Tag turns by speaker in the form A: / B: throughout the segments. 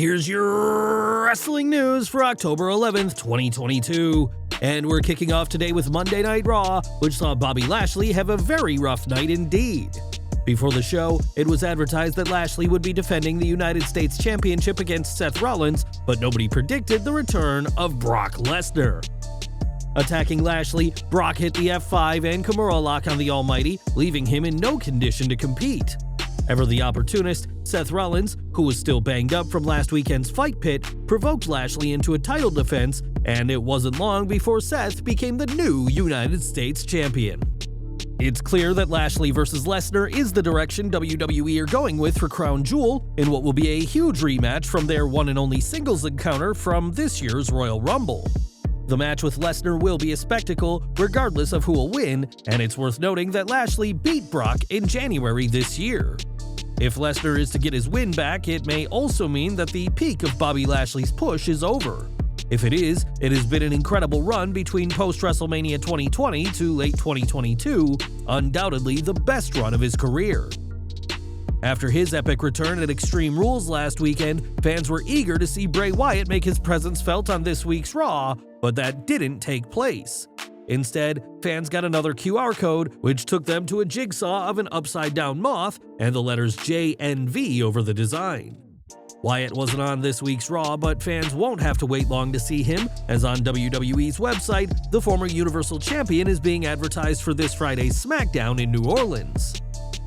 A: Here's your wrestling news for October 11th, 2022. And we're kicking off today with Monday Night Raw, which saw Bobby Lashley have a very rough night indeed. Before the show, it was advertised that Lashley would be defending the United States Championship against Seth Rollins, but nobody predicted the return of Brock Lesnar. Attacking Lashley, Brock hit the F5 and Kimura lock on the Almighty, leaving him in no condition to compete. Ever the opportunist, Seth Rollins, who was still banged up from last weekend's Fight Pit, provoked Lashley into a title defense, and it wasn't long before Seth became the new United States Champion. It's clear that Lashley vs. Lesnar is the direction WWE are going with for Crown Jewel in what will be a huge rematch from their one and only singles encounter from this year's Royal Rumble. The match with Lesnar will be a spectacle regardless of who will win, and it's worth noting that Lashley beat Brock in January this year. If Lesnar is to get his win back, it may also mean that the peak of Bobby Lashley's push is over. If it is, it has been an incredible run between post-WrestleMania 2020 to late 2022, undoubtedly the best run of his career. After his epic return at Extreme Rules last weekend, fans were eager to see Bray Wyatt make his presence felt on this week's Raw, but that didn't take place. Instead, fans got another QR code, which took them to a jigsaw of an upside-down moth and the letters J and V over the design. Wyatt wasn't on this week's Raw, but fans won't have to wait long to see him, as on WWE's website, the former Universal Champion is being advertised for this Friday's SmackDown in New Orleans.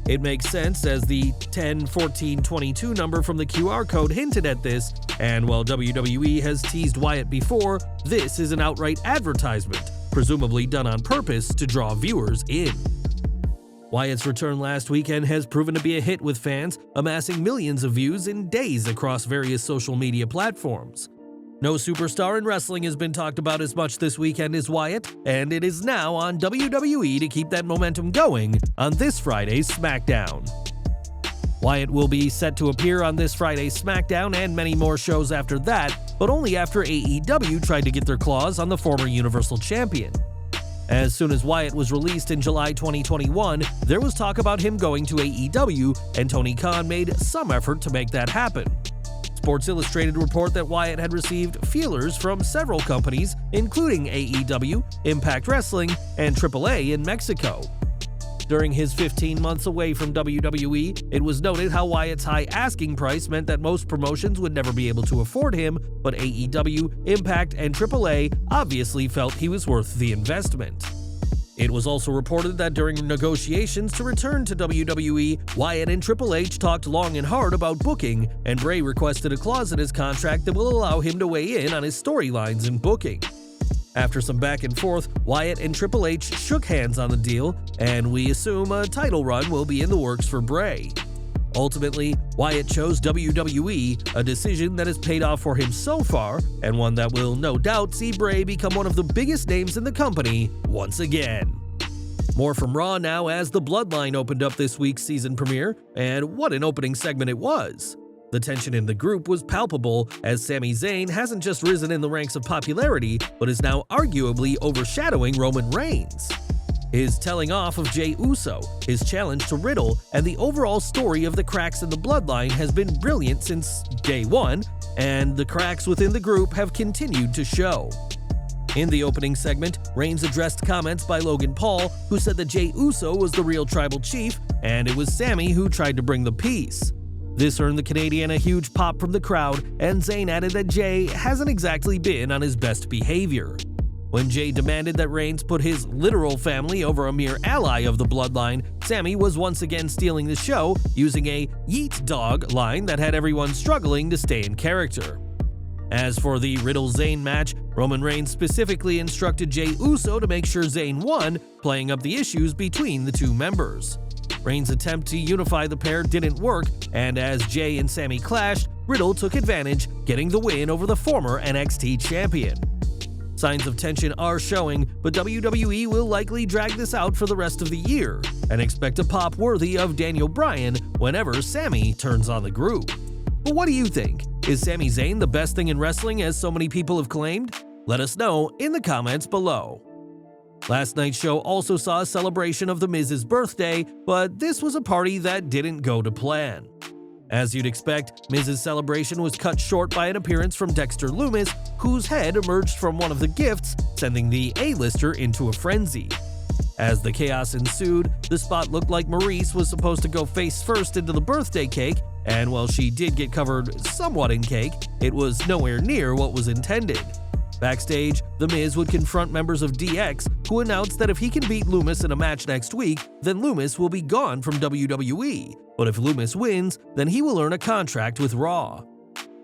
A: It makes sense, as the 10-14-22 number from the QR code hinted at this, and while WWE has teased Wyatt before, this is an outright advertisement, presumably done on purpose to draw viewers in. Wyatt's return last weekend has proven to be a hit with fans, amassing millions of views in days across various social media platforms. No superstar in wrestling has been talked about as much this weekend as Wyatt, and it is now on WWE to keep that momentum going on this Friday's SmackDown. Wyatt will be set to appear on this Friday's SmackDown and many more shows after that, but only after AEW tried to get their claws on the former Universal Champion. As soon as Wyatt was released in July 2021, there was talk about him going to AEW, and Tony Khan made some effort to make that happen. Sports Illustrated report that Wyatt had received feelers from several companies, including AEW, Impact Wrestling, and AAA in Mexico. During his 15 months away from WWE, it was noted how Wyatt's high asking price meant that most promotions would never be able to afford him, but AEW, Impact, and AAA obviously felt he was worth the investment. It was also reported that during negotiations to return to WWE, Wyatt and Triple H talked long and hard about booking, and Bray requested a clause in his contract that will allow him to weigh in on his storylines and booking. After some back and forth, Wyatt and Triple H shook hands on the deal, and we assume a title run will be in the works for Bray. Ultimately, Wyatt chose WWE, a decision that has paid off for him so far, and one that will no doubt see Bray become one of the biggest names in the company once again. More from Raw now, as the Bloodline opened up this week's season premiere, and what an opening segment it was. The tension in the group was palpable, as Sami Zayn hasn't just risen in the ranks of popularity, but is now arguably overshadowing Roman Reigns. His telling off of Jey Uso, his challenge to Riddle, and the overall story of the cracks in the Bloodline has been brilliant since day one, and the cracks within the group have continued to show. In the opening segment, Reigns addressed comments by Logan Paul, who said that Jey Uso was the real tribal chief, and it was Sami who tried to bring the peace. This earned the Canadian a huge pop from the crowd, and Zayn added that Jey hasn't exactly been on his best behavior. When Jey demanded that Reigns put his literal family over a mere ally of the Bloodline, Sami was once again stealing the show, using a "yeet dog" line that had everyone struggling to stay in character. As for the Riddle-Zayn match, Roman Reigns specifically instructed Jey Uso to make sure Zayn won, playing up the issues between the two members. Reigns' attempt to unify the pair didn't work, and as Jey and Sami clashed, Riddle took advantage, getting the win over the former NXT champion. Signs of tension are showing, but WWE will likely drag this out for the rest of the year, and expect a pop worthy of Daniel Bryan whenever Sami turns on the group. But what do you think? Is Sami Zayn the best thing in wrestling, as so many people have claimed? Let us know in the comments below. Last night's show also saw a celebration of The Miz's birthday, but this was a party that didn't go to plan. As you'd expect, Miz's celebration was cut short by an appearance from Dexter Lumis, whose head emerged from one of the gifts, sending the A-lister into a frenzy. As the chaos ensued, the spot looked like Maurice was supposed to go face first into the birthday cake, and while she did get covered somewhat in cake, it was nowhere near what was intended. Backstage, The Miz would confront members of DX, who announced that if he can beat Lumis in a match next week, then Lumis will be gone from WWE. But if Lumis wins, then he will earn a contract with Raw.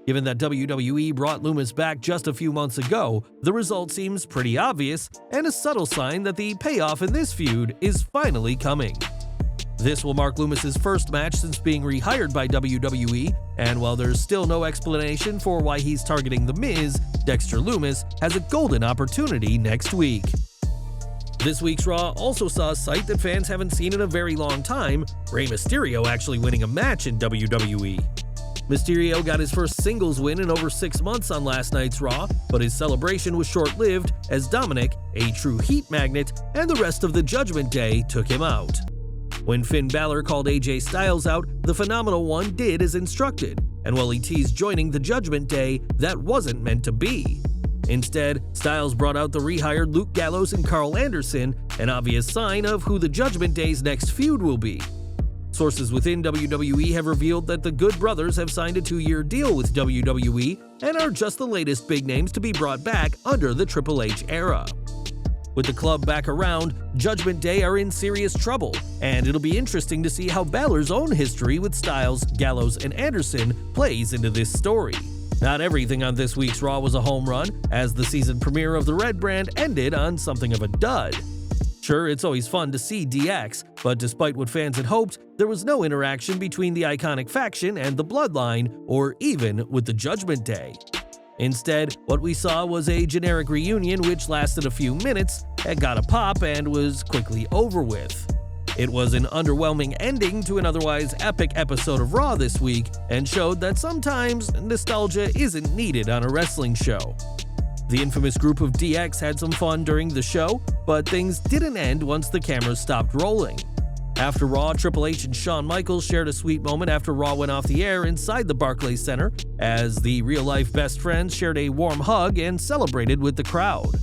A: Given that WWE brought Lumis back just a few months ago, the result seems pretty obvious and a subtle sign that the payoff in this feud is finally coming. This will mark Lumis' first match since being rehired by WWE, and while there's still no explanation for why he's targeting The Miz, Dexter Lumis has a golden opportunity next week. This week's Raw also saw a sight that fans haven't seen in a very long time, Rey Mysterio actually winning a match in WWE. Mysterio got his first singles win in over 6 months on last night's Raw, but his celebration was short-lived as Dominic, a true heat magnet, and the rest of the Judgment Day took him out. When Finn Balor called AJ Styles out, the Phenomenal One did as instructed, and while he teased joining the Judgment Day, that wasn't meant to be. Instead, Styles brought out the rehired Luke Gallows and Karl Anderson, an obvious sign of who the Judgment Day's next feud will be. Sources within WWE have revealed that the Good Brothers have signed a 2-year deal with WWE and are just the latest big names to be brought back under the Triple H era. With the club back around, Judgment Day are in serious trouble, and it'll be interesting to see how Balor's own history with Styles, Gallows, and Anderson plays into this story. Not everything on this week's Raw was a home run, as the season premiere of the Red Brand ended on something of a dud. Sure, it's always fun to see DX, but despite what fans had hoped, there was no interaction between the iconic faction and the Bloodline, or even with the Judgment Day. Instead, what we saw was a generic reunion which lasted a few minutes, it got a pop, and was quickly over with. It was an underwhelming ending to an otherwise epic episode of Raw this week, and showed that sometimes nostalgia isn't needed on a wrestling show. The infamous group of DX had some fun during the show, but things didn't end once the cameras stopped rolling. After Raw, Triple H and Shawn Michaels shared a sweet moment after Raw went off the air inside the Barclays Center, as the real-life best friends shared a warm hug and celebrated with the crowd.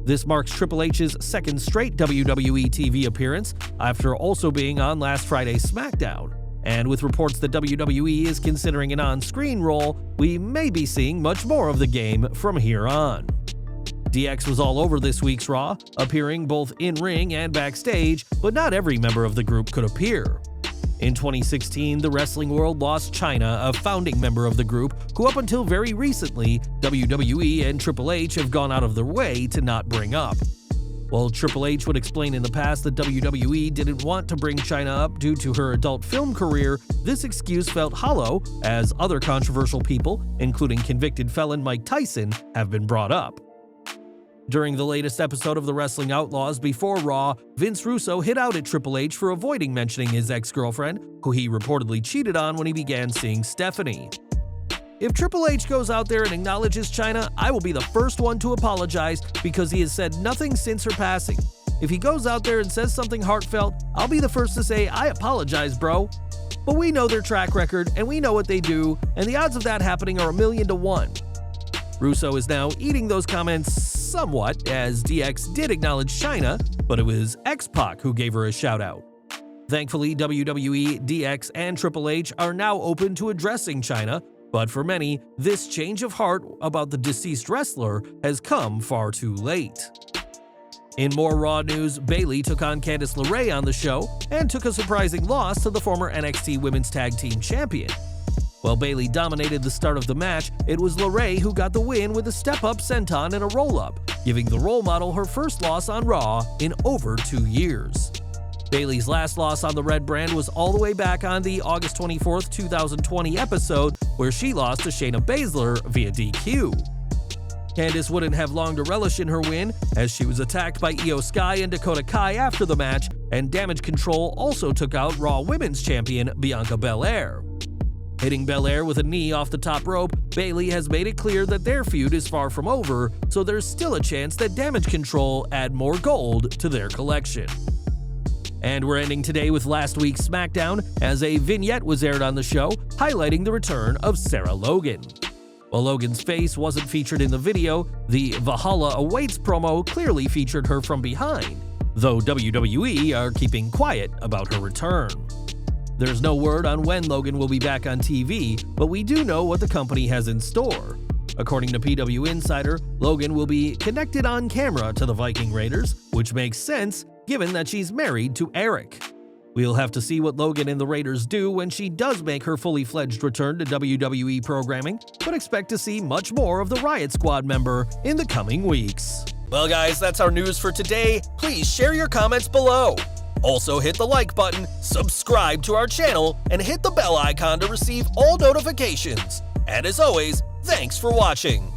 A: This marks Triple H's second straight WWE TV appearance, after also being on last Friday's SmackDown. And with reports that WWE is considering an on-screen role, we may be seeing much more of the game from here on. DX was all over this week's Raw, appearing both in-ring and backstage, but not every member of the group could appear. In 2016, the wrestling world lost Chyna, a founding member of the group, who up until very recently, WWE and Triple H have gone out of their way to not bring up. While Triple H would explain in the past that WWE didn't want to bring Chyna up due to her adult film career, this excuse felt hollow, as other controversial people, including convicted felon Mike Tyson, have been brought up. During the latest episode of The Wrestling Outlaws before Raw, Vince Russo hit out at Triple H for avoiding mentioning his ex-girlfriend, who he reportedly cheated on when he began seeing Stephanie. If Triple H goes out there and acknowledges Chyna, I will be the first one to apologize because he has said nothing since her passing. If he goes out there and says something heartfelt, I'll be the first to say, I apologize, bro. But we know their track record, and we know what they do, and the odds of that happening are 1,000,000 to 1. Russo is now eating those comments somewhat, as DX did acknowledge Chyna, but it was X-Pac who gave her a shout-out. Thankfully, WWE, DX, and Triple H are now open to addressing Chyna, but for many, this change of heart about the deceased wrestler has come far too late. In more Raw news, Bayley took on Candice LeRae on the show and took a surprising loss to the former NXT Women's Tag Team Champion. While Bayley dominated the start of the match, it was LeRae who got the win with a step-up senton and a roll-up, giving the role model her first loss on Raw in over 2 years. Bayley's last loss on the Red Brand was all the way back on the August 24, 2020 episode, where she lost to Shayna Baszler via DQ. Candice wouldn't have long to relish in her win, as she was attacked by Io Sky and Dakota Kai after the match, and Damage Control also took out Raw Women's Champion Bianca Belair. Hitting Belair with a knee off the top rope, Bayley has made it clear that their feud is far from over, so there's still a chance that Damage Control add more gold to their collection. And we're ending today with last week's SmackDown, as a vignette was aired on the show highlighting the return of Sarah Logan. While Logan's face wasn't featured in the video, the Valhalla Awaits promo clearly featured her from behind, though WWE are keeping quiet about her return. There's no word on when Logan will be back on TV, but we do know what the company has in store. According to PW Insider, Logan will be connected on camera to the Viking Raiders, which makes sense given that she's married to Eric. We'll have to see what Logan and the Raiders do when she does make her fully fledged return to WWE programming, but expect to see much more of the Riot Squad member in the coming weeks. Well guys, that's our news for today. Please share your comments below. Also hit the like button, subscribe to our channel, and hit the bell icon to receive all notifications. And as always, thanks for watching.